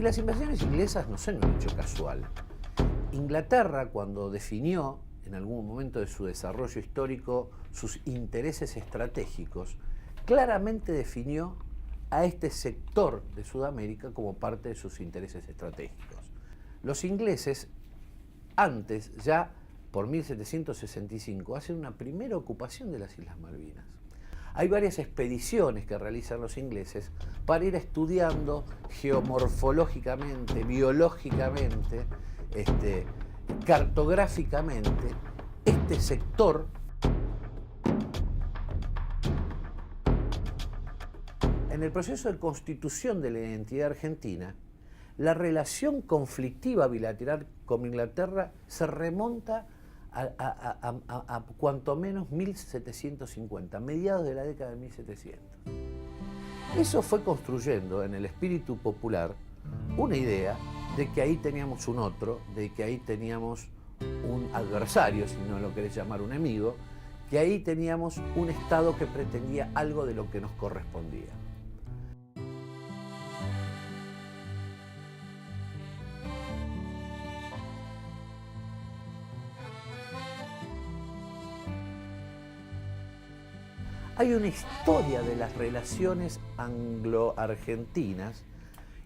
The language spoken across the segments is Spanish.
Y las invasiones inglesas no son un hecho casual. Inglaterra, cuando definió en algún momento de su desarrollo histórico sus intereses estratégicos, claramente definió a este sector de Sudamérica como parte de sus intereses estratégicos. Los ingleses, antes, ya por 1765, hacen una primera ocupación de las Islas Malvinas. Hay varias expediciones que realizan los ingleses para ir estudiando geomorfológicamente, biológicamente, cartográficamente, este sector. En el proceso de constitución de la identidad argentina, la relación conflictiva bilateral con Inglaterra se remonta a cuanto menos 1750, mediados de la década de 1700. Eso fue construyendo en el espíritu popular una idea de que ahí teníamos un otro, de que ahí teníamos un adversario, si no lo querés llamar un enemigo, que ahí teníamos un Estado que pretendía algo de lo que nos correspondía. Hay una historia de las relaciones anglo-argentinas,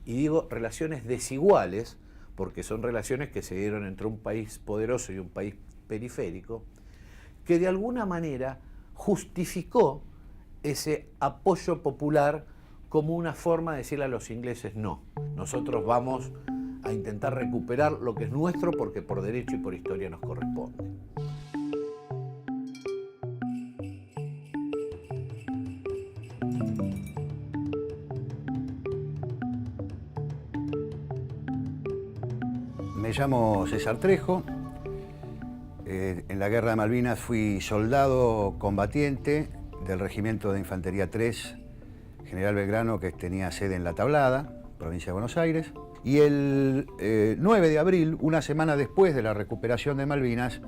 y digo relaciones desiguales, porque son relaciones que se dieron entre un país poderoso y un país periférico, que de alguna manera justificó ese apoyo popular como una forma de decirle a los ingleses no, nosotros vamos a intentar recuperar lo que es nuestro porque por derecho y por historia nos corresponde. Me llamo César Trejo. En la Guerra de Malvinas fui soldado combatiente del Regimiento de Infantería 3, General Belgrano, que tenía sede en La Tablada, provincia de Buenos Aires. Y el 9 de abril, una semana después de la recuperación de Malvinas,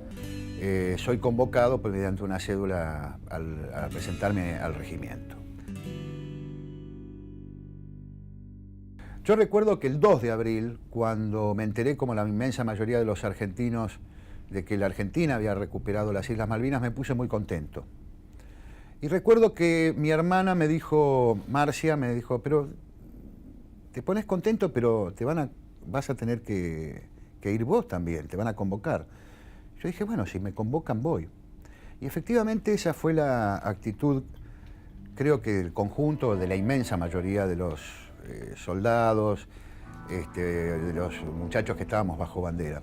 soy convocado mediante una cédula a presentarme al regimiento. Yo recuerdo que el 2 de abril, cuando me enteré, como la inmensa mayoría de los argentinos, de que la Argentina había recuperado las Islas Malvinas, me puse muy contento. Y recuerdo que mi hermana me dijo, Marcia, me dijo, pero te pones contento, pero vas a tener que ir vos también, te van a convocar. Yo dije, bueno, si me convocan voy. Y efectivamente esa fue la actitud, creo que del conjunto, de la inmensa mayoría de los soldados, de los muchachos que estábamos bajo bandera.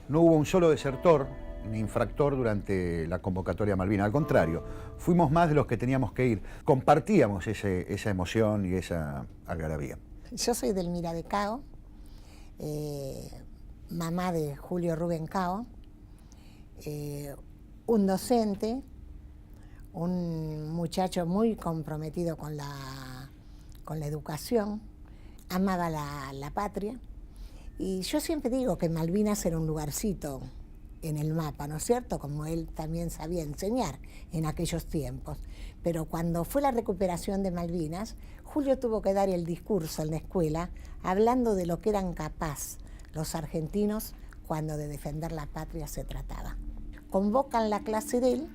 No hubo un solo desertor ni infractor durante la convocatoria a Malvinas, al contrario, fuimos más de los que teníamos que ir. Compartíamos esa emoción y esa algarabía. Yo soy Delmira de Cao, mamá de Julio Rubén Cao, un docente, un muchacho muy comprometido con la educación, amaba la patria. Y yo siempre digo que Malvinas era un lugarcito en el mapa, ¿no es cierto? Como él también sabía enseñar en aquellos tiempos. Pero cuando fue la recuperación de Malvinas, Julio tuvo que dar el discurso en la escuela hablando de lo que eran capaces los argentinos cuando de defender la patria se trataba. Convocan la clase de él.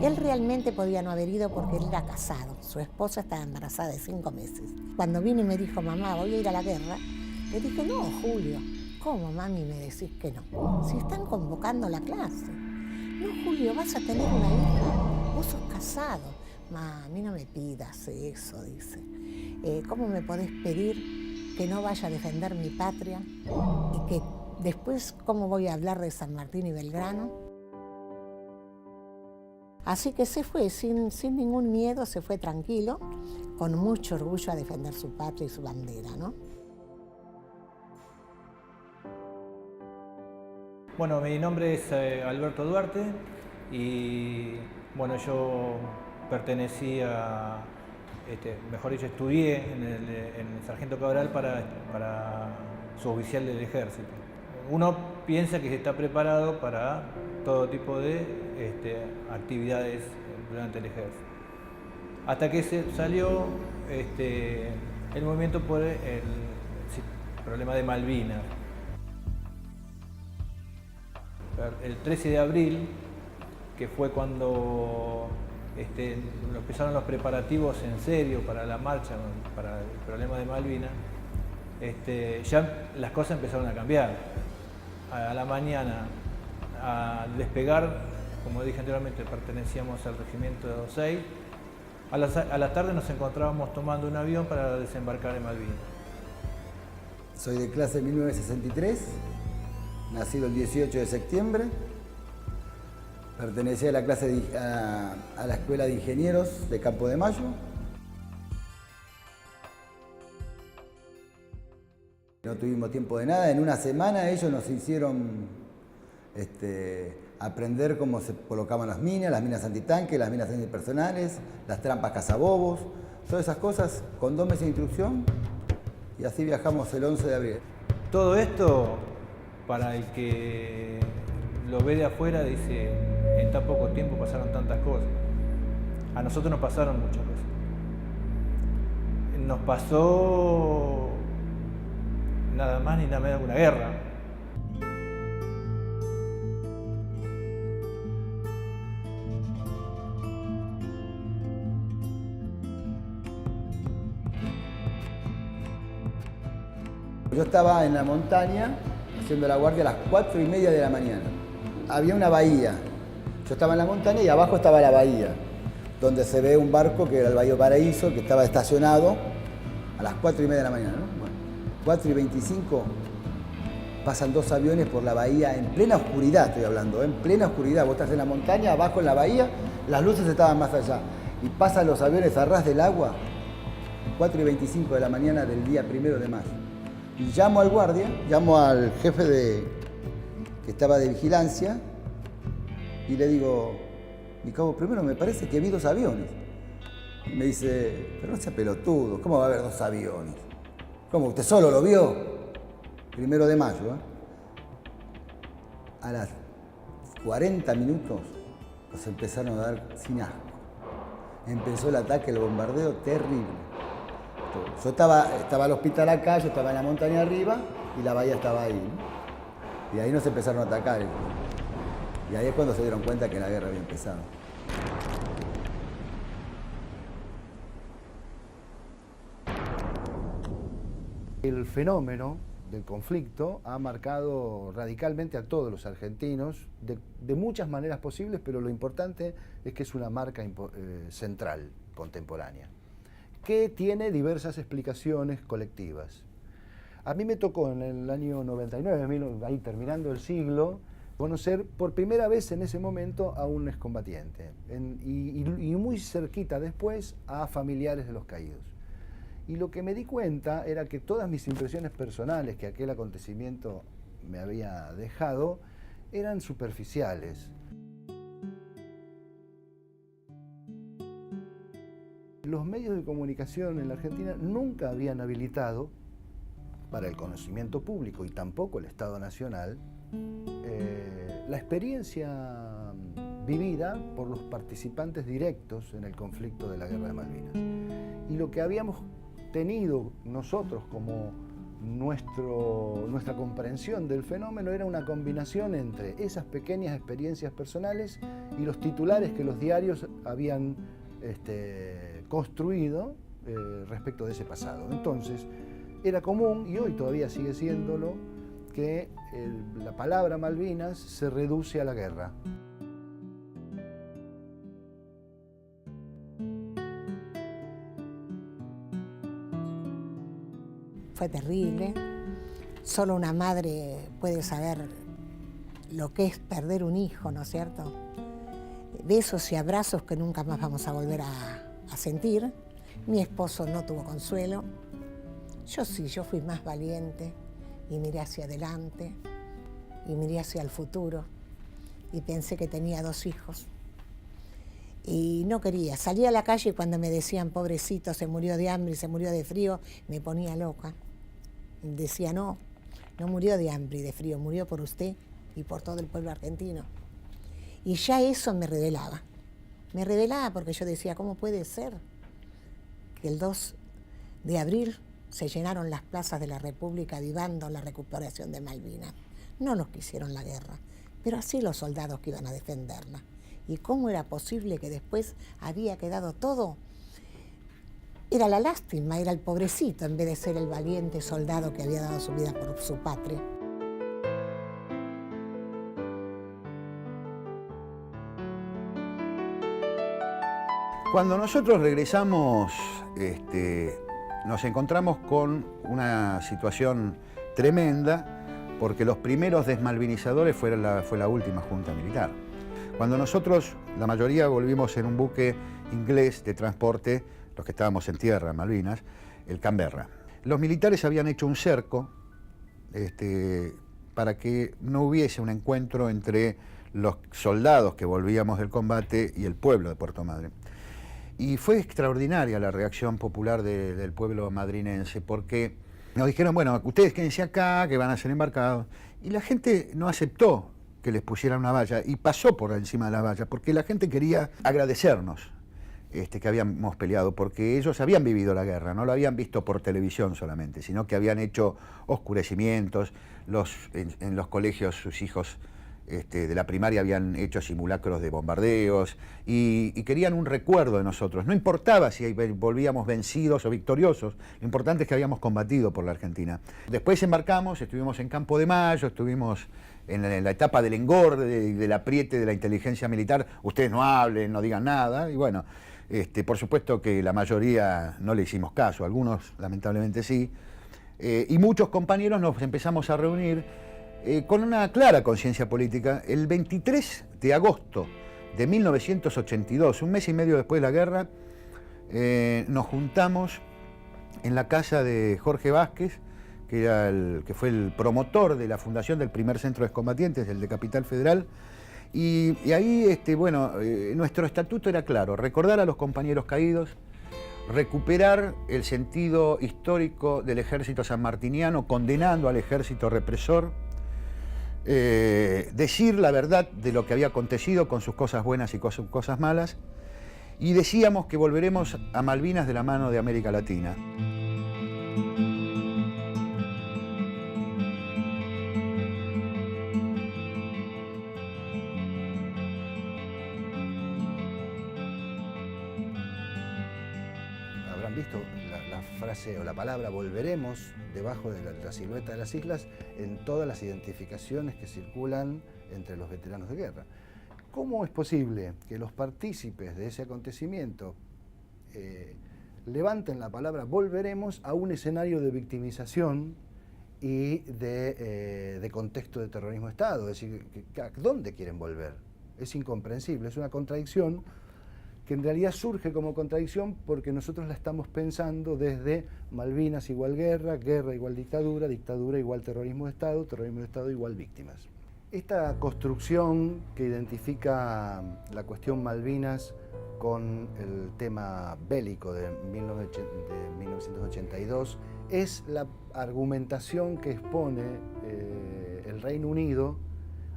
Él realmente podía no haber ido porque él era casado. Su esposa estaba embarazada de 5 meses. Cuando vino y me dijo, mamá, voy a ir a la guerra, le dije, no, Julio, ¿cómo, mami, me decís que no? Si están convocando la clase. No, Julio, vas a tener una hija, vos sos casado. Mami, no me pidas eso, dice. ¿Cómo me podés pedir que no vaya a defender mi patria? Y que después, ¿cómo voy a hablar de San Martín y Belgrano? Así que se fue sin ningún miedo, se fue tranquilo, con mucho orgullo a defender su patria y su bandera, ¿no? Bueno, mi nombre es Alberto Duarte y bueno, yo pertenecí mejor dicho, estudié en el Sargento Cabral para suboficial del Ejército. Uno piensa que está preparado para todo tipo de actividades durante el Ejército. Hasta que salió el movimiento por problema de Malvinas. El 13 de abril, que fue cuando empezaron los preparativos en serio para la marcha, para el problema de Malvinas, ya las cosas empezaron a cambiar. A la mañana, al despegar, como dije anteriormente, pertenecíamos al regimiento 6. A la tarde nos encontrábamos tomando un avión para desembarcar en Malvinas. Soy de clase 1963, nacido el 18 de septiembre. Pertenecía a la clase a la Escuela de Ingenieros de Campo de Mayo. No tuvimos tiempo de nada. En una semana ellos nos hicieron aprender cómo se colocaban las minas antitanque, las minas antipersonales, las trampas cazabobos, todas esas cosas con 2 meses de instrucción, y así viajamos el 11 de abril. Todo esto, para el que lo ve de afuera, dice, en tan poco tiempo pasaron tantas cosas. A nosotros nos pasaron muchas cosas. Nos pasó nada más ni nada menos que una guerra. Yo estaba en la montaña haciendo la guardia a las 4:30 de la mañana. Había una bahía. Yo estaba en la montaña y abajo estaba la bahía, donde se ve un barco que era el Bahía Paraíso, que estaba estacionado a las 4:30 de la mañana, ¿no? Bueno, 4:25 pasan 2 aviones por la bahía en plena oscuridad, estoy hablando, en plena oscuridad. Vos estás en la montaña, abajo en la bahía, las luces estaban más allá. Y pasan los aviones a ras del agua, 4:25 de la mañana del día 1 de mayo. Y llamo al guardia, llamo al jefe que estaba de vigilancia y le digo, mi cabo, primero me parece que vi 2 aviones. Y me dice, pero no sea pelotudo, ¿cómo va a haber 2 aviones? ¿Cómo? ¿Usted solo lo vio? 1 de mayo, ¿eh? A las 40 minutos nos empezaron a dar sin asco. Empezó el ataque, el bombardeo terrible. Yo estaba al hospital acá, yo estaba en la montaña arriba y la bahía estaba ahí, ¿no? Y ahí nos empezaron a atacar. Y ahí es cuando se dieron cuenta que la guerra había empezado. El fenómeno del conflicto ha marcado radicalmente a todos los argentinos de muchas maneras posibles, pero lo importante es que es una marca central, contemporánea, que tiene diversas explicaciones colectivas. A mí me tocó en el año 99, ahí terminando el siglo, conocer por primera vez en ese momento a un excombatiente y muy cerquita después a familiares de los caídos. Y lo que me di cuenta era que todas mis impresiones personales que aquel acontecimiento me había dejado eran superficiales. Los medios de comunicación en la Argentina nunca habían habilitado para el conocimiento público y tampoco el Estado Nacional la experiencia vivida por los participantes directos en el conflicto de la Guerra de Malvinas. Y lo que habíamos tenido nosotros como nuestra comprensión del fenómeno era una combinación entre esas pequeñas experiencias personales y los titulares que los diarios habían construido respecto de ese pasado. Entonces, era común, y hoy todavía sigue siéndolo, que la palabra Malvinas se reduce a la guerra. Fue terrible. Solo una madre puede saber lo que es perder un hijo, ¿no es cierto? Besos y abrazos que nunca más vamos a volver a sentir. Mi esposo no tuvo consuelo. Yo sí, yo fui más valiente y miré hacia adelante y miré hacia el futuro y pensé que tenía 2 hijos. Y no quería. Salía a la calle y cuando me decían, pobrecito, se murió de hambre, se murió de frío, me ponía loca. Decía, no murió de hambre y de frío, murió por usted y por todo el pueblo argentino. Y ya eso me revelaba. Me revelaba porque yo decía, ¿cómo puede ser que el 2 de abril se llenaron las plazas de la República avivando la recuperación de Malvinas. No nos quisieron la guerra, pero así los soldados que iban a defenderla. ¿Y cómo era posible que después había quedado todo? Era la lástima, era el pobrecito en vez de ser el valiente soldado que había dado su vida por su patria. Cuando nosotros regresamos, nos encontramos con una situación tremenda, porque los primeros desmalvinizadores fue la última junta militar. Cuando nosotros, la mayoría, volvimos en un buque inglés de transporte, los que estábamos en tierra, en Malvinas, el Canberra. Los militares habían hecho un cerco para que no hubiese un encuentro entre los soldados que volvíamos del combate y el pueblo de Puerto Madryn. Y fue extraordinaria la reacción popular del pueblo madrinense, porque nos dijeron, bueno, ustedes quédense acá, que van a ser embarcados. Y la gente no aceptó que les pusieran una valla, y pasó por encima de la valla, porque la gente quería agradecernos que habíamos peleado, porque ellos habían vivido la guerra, no lo habían visto por televisión solamente, sino que habían hecho oscurecimientos, en los colegios sus hijos de la primaria habían hecho simulacros de bombardeos y querían un recuerdo de nosotros. No importaba si volvíamos vencidos o victoriosos, lo importante es que habíamos combatido por la Argentina. Después embarcamos, estuvimos en Campo de Mayo, estuvimos en la etapa del engorde, del apriete de la inteligencia militar. Ustedes no hablen, no digan nada, y bueno, por supuesto que la mayoría no le hicimos caso, algunos lamentablemente sí, y muchos compañeros nos empezamos a reunir con una clara conciencia política. El 23 de agosto de 1982, un mes y medio después de la guerra, nos juntamos en la casa de Jorge Vázquez, que fue el promotor de la fundación del primer centro de excombatientes, el de Capital Federal, y ahí, nuestro estatuto era claro: recordar a los compañeros caídos, recuperar el sentido histórico del ejército sanmartiniano, condenando al ejército represor, decir la verdad de lo que había acontecido con sus cosas buenas y sus cosas malas, y decíamos que volveremos a Malvinas de la mano de América Latina. Habrán visto la frase o la palabra volveremos debajo de la silueta de las islas en todas las identificaciones que circulan entre los veteranos de guerra. ¿Cómo es posible que los partícipes de ese acontecimiento levanten la palabra volveremos a un escenario de victimización y de contexto de terrorismo de Estado? Es decir, ¿a dónde quieren volver? Es incomprensible, es una contradicción que en realidad surge como contradicción porque nosotros la estamos pensando desde Malvinas igual guerra, guerra igual dictadura, dictadura igual terrorismo de Estado igual víctimas. Esta construcción que identifica la cuestión Malvinas con el tema bélico de 1982 es la argumentación que expone el Reino Unido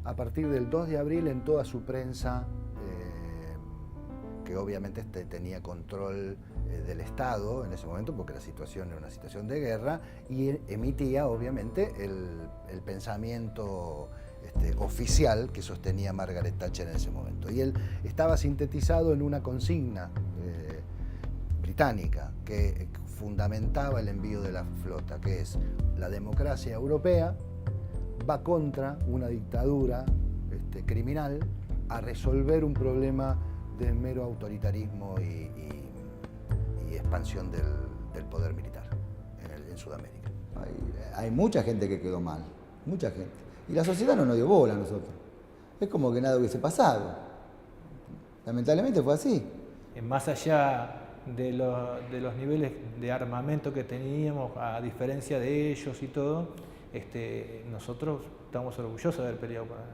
a partir del 2 de abril en toda su prensa, que obviamente tenía control del Estado en ese momento, porque la situación era una situación de guerra, y emitía obviamente el pensamiento oficial que sostenía Margaret Thatcher en ese momento. Y él estaba sintetizado en una consigna británica que fundamentaba el envío de la flota, que es: la democracia europea va contra una dictadura criminal a resolver un problema de mero autoritarismo y expansión del poder militar en Sudamérica. Hay mucha gente que quedó mal, mucha gente. Y la sociedad no nos dio bola a nosotros. Es como que nada hubiese pasado. Lamentablemente fue así. Más allá de los niveles de armamento que teníamos, a diferencia de ellos y todo, nosotros estamos orgullosos de haber peleado con él.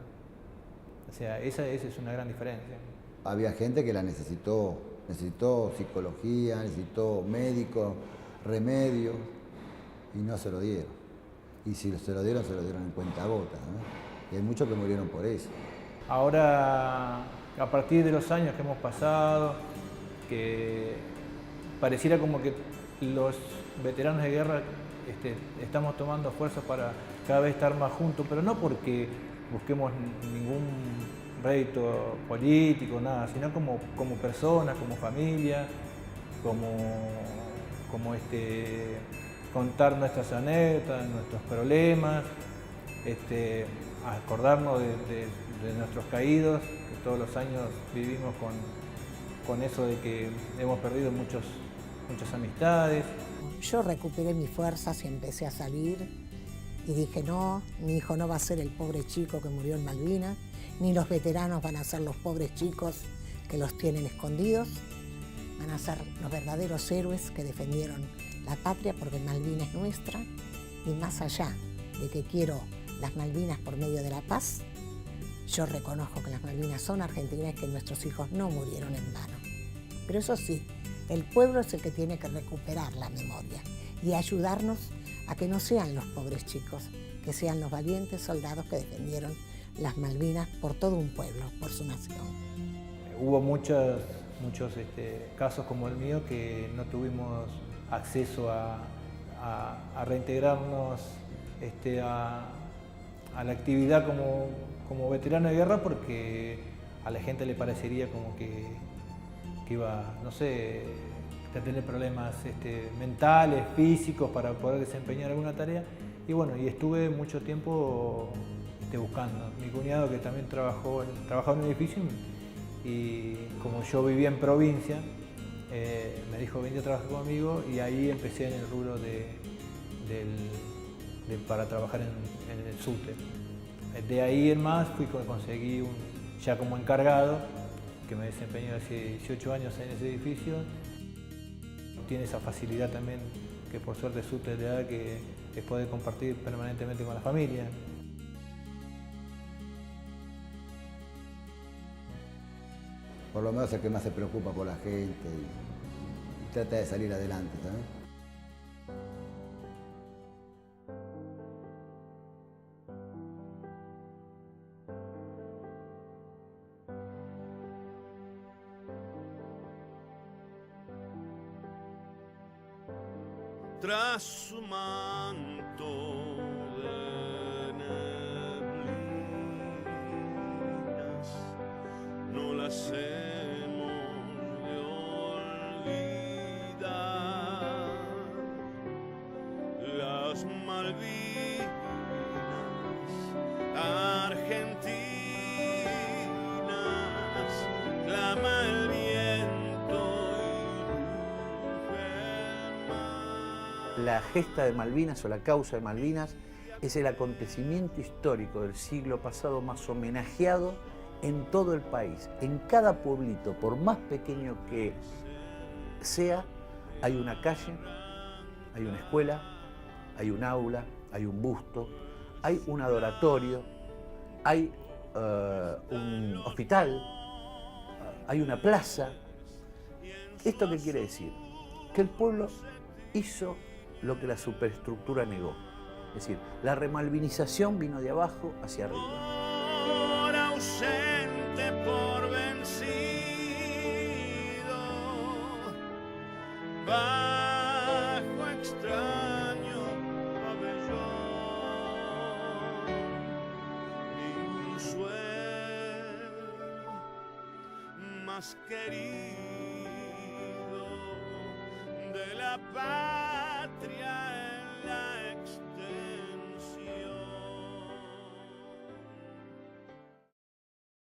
O sea, esa es una gran diferencia. Había gente que la necesitó psicología, necesitó médicos, remedios, y no se lo dieron. Y si se lo dieron en cuentagotas, ¿no? Y hay muchos que murieron por eso. Ahora, a partir de los años que hemos pasado, que pareciera como que los veteranos de guerra estamos tomando fuerzas para cada vez estar más juntos, pero no porque busquemos ningún rédito político, nada, sino como personas, como familia, como contar nuestras anécdotas, nuestros problemas, acordarnos de nuestros caídos, que todos los años vivimos con eso de que hemos perdido muchas amistades. Yo recuperé mis fuerzas y empecé a salir y dije no, mi hijo no va a ser el pobre chico que murió en Malvinas, ni los veteranos van a ser los pobres chicos que los tienen escondidos, van a ser los verdaderos héroes que defendieron la patria porque Malvinas es nuestra y más allá de que quiero las Malvinas por medio de la paz, yo reconozco que las Malvinas son argentinas y que nuestros hijos no murieron en vano. Pero eso sí, el pueblo es el que tiene que recuperar la memoria y ayudarnos a que no sean los pobres chicos, que sean los valientes soldados que defendieron las Malvinas por todo un pueblo, por su nación. Hubo muchos casos como el mío que no tuvimos acceso a reintegrarnos a la actividad como veterano de guerra porque a la gente le parecería como que iba, no sé, a tener problemas mentales, físicos para poder desempeñar alguna tarea. Y bueno, y estuve mucho tiempo buscando. Mi cuñado que también trabajaba en un edificio y como yo vivía en provincia, me dijo vení a trabajar conmigo y ahí empecé en el rubro para trabajar en el SUTE. De ahí en más conseguí ya como encargado, que me desempeñé hace 18 años en ese edificio. Tiene esa facilidad también que por suerte SUTE le da, que es poder compartir permanentemente con la familia. Por lo menos el que más se preocupa por la gente y trata de salir adelante, ¿sabes? Tras su manto de neblinas, no las hemos de olvidar. Las Malvinas argentinas, clama el viento y ruge el mar. La gesta de Malvinas o la causa de Malvinas es el acontecimiento histórico del siglo pasado más homenajeado en todo el país. En cada pueblito, por más pequeño que sea, hay una calle, hay una escuela, hay un aula, hay un busto, hay un adoratorio, hay un hospital, hay una plaza. ¿Esto qué quiere decir? Que el pueblo hizo lo que la superestructura negó. Es decir, la remalvinización vino de abajo hacia arriba. Por ausente, por vencido, bajo extraño pabellón, ningún sueño más querido de la paz.